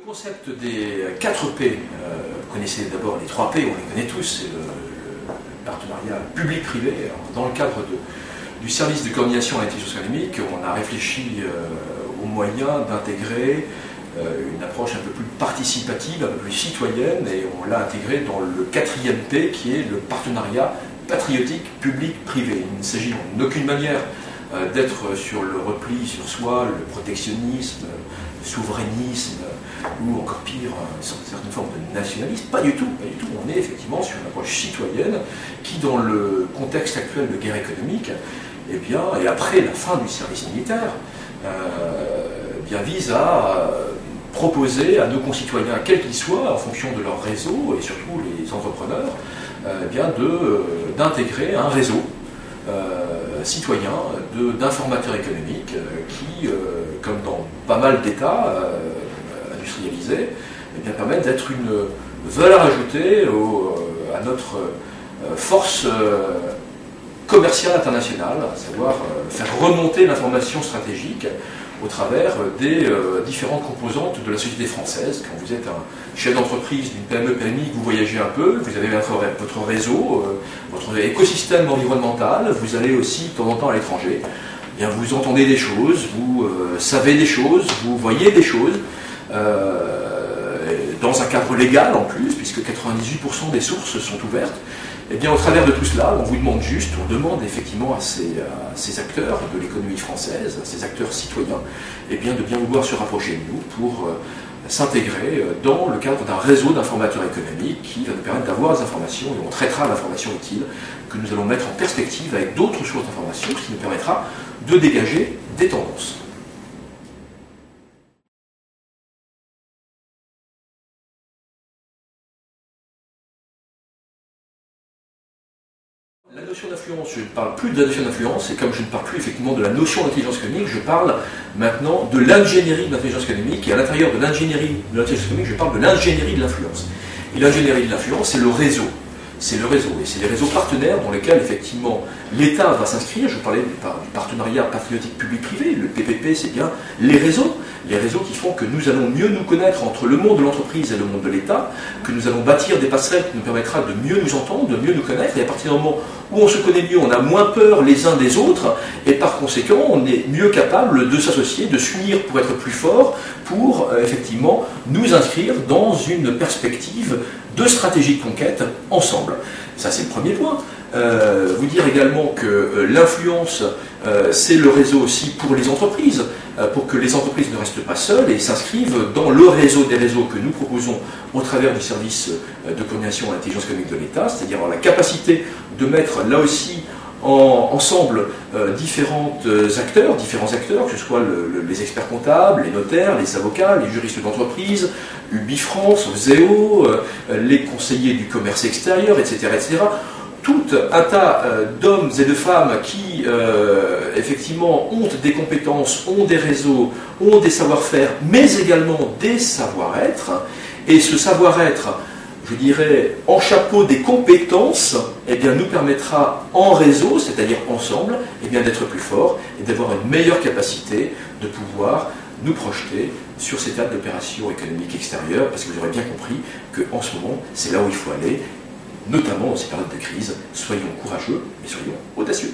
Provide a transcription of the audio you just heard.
concept des 4 P, vous connaissez d'abord les 3 P, on les connaît tous, c'est le partenariat public-privé. Dans le cadre du service de coordination à l'intelligence économique, on a réfléchi aux moyens d'intégrer une approche un peu plus participative, un peu plus citoyenne, et on l'a intégré dans le 4e P, qui est le partenariat patriotique public-privé. Il ne s'agit en aucune manière d'être sur le repli sur soi, le protectionnisme, le souverainisme, ou encore pire, certaines formes de nationalisme. Pas du tout, pas du tout. On est effectivement sur une approche citoyenne qui, dans le contexte actuel de guerre économique, eh bien, et après la fin du service militaire, eh bien, vise à proposer à nos concitoyens, quels qu'ils soient, en fonction de leur réseau, et surtout les entrepreneurs, eh bien, d'intégrer un réseau citoyen d'informateurs économiques qui, comme dans pas mal d'États industrialisés, eh bien, permettent d'être une valeur ajoutée à notre force commerciale internationale, à savoir faire remonter l'information stratégique au travers des différentes composantes de la société française. Quand vous êtes un chef d'entreprise d'une PME-PMI, que vous voyagez un peu, vous avez votre réseau, votre écosystème environnemental, vous allez aussi de temps en temps à l'étranger. Eh bien, vous entendez des choses, vous savez des choses, vous voyez des choses, dans un cadre légal en plus, puisque 98% des sources sont ouvertes. Eh bien, au travers de tout cela, on vous demande juste, on demande effectivement à ces acteurs de l'économie française, à ces acteurs citoyens, eh bien, de bien vouloir se rapprocher de nous pour s'intégrer dans le cadre d'un réseau d'informateurs économiques qui va nous permettre d'avoir des informations, et on traitera l'information utile que nous allons mettre en perspective avec d'autres sources d'informations, ce qui nous permettra de dégager des tendances. La notion d'influence, je ne parle plus de la notion d'influence, et comme je ne parle plus effectivement de la notion d'intelligence économique, je parle maintenant de l'ingénierie de l'intelligence économique, et à l'intérieur de l'ingénierie de l'intelligence économique, je parle de l'ingénierie de l'influence. Et l'ingénierie de l'influence, c'est le réseau. C'est le réseau, et c'est les réseaux partenaires dans lesquels effectivement l'État va s'inscrire. Je parlais du partenariat patriotique public-privé, le PPP, c'est bien les réseaux qui font que nous allons mieux nous connaître entre le monde de l'entreprise et le monde de l'État, que nous allons bâtir des passerelles qui nous permettra de mieux nous entendre, de mieux nous connaître, et à partir du moment où on se connaît mieux, on a moins peur les uns des autres, et par conséquent, on est mieux capable de s'associer, de s'unir pour être plus fort, pour effectivement nous inscrire dans une perspective de stratégie de conquête ensemble. Ça, c'est le premier point. Vous dire également que l'influence, c'est le réseau aussi pour les entreprises, pour que les entreprises ne restent pas seules et s'inscrivent dans le réseau des réseaux que nous proposons au travers du service de coordination à l'intelligence économique de l'État, c'est-à-dire la capacité de mettre là aussi ensemble différents acteurs, que ce soit les experts comptables, les notaires, les avocats, les juristes d'entreprise, Ubifrance, Zéo, les conseillers du commerce extérieur, etc., etc. Tout un tas d'hommes et de femmes qui, effectivement, ont des compétences, ont des réseaux, ont des savoir-faire, mais également des savoir-être. Et ce savoir-être, je dirais, en chapeau des compétences, eh bien, nous permettra en réseau, c'est-à-dire ensemble, eh bien, d'être plus forts et d'avoir une meilleure capacité de pouvoir nous projeter sur ces tas d'opérations économiques extérieures, parce que vous aurez bien compris qu'en ce moment, c'est là où il faut aller, notamment dans ces périodes de crise. Soyons courageux et soyons audacieux.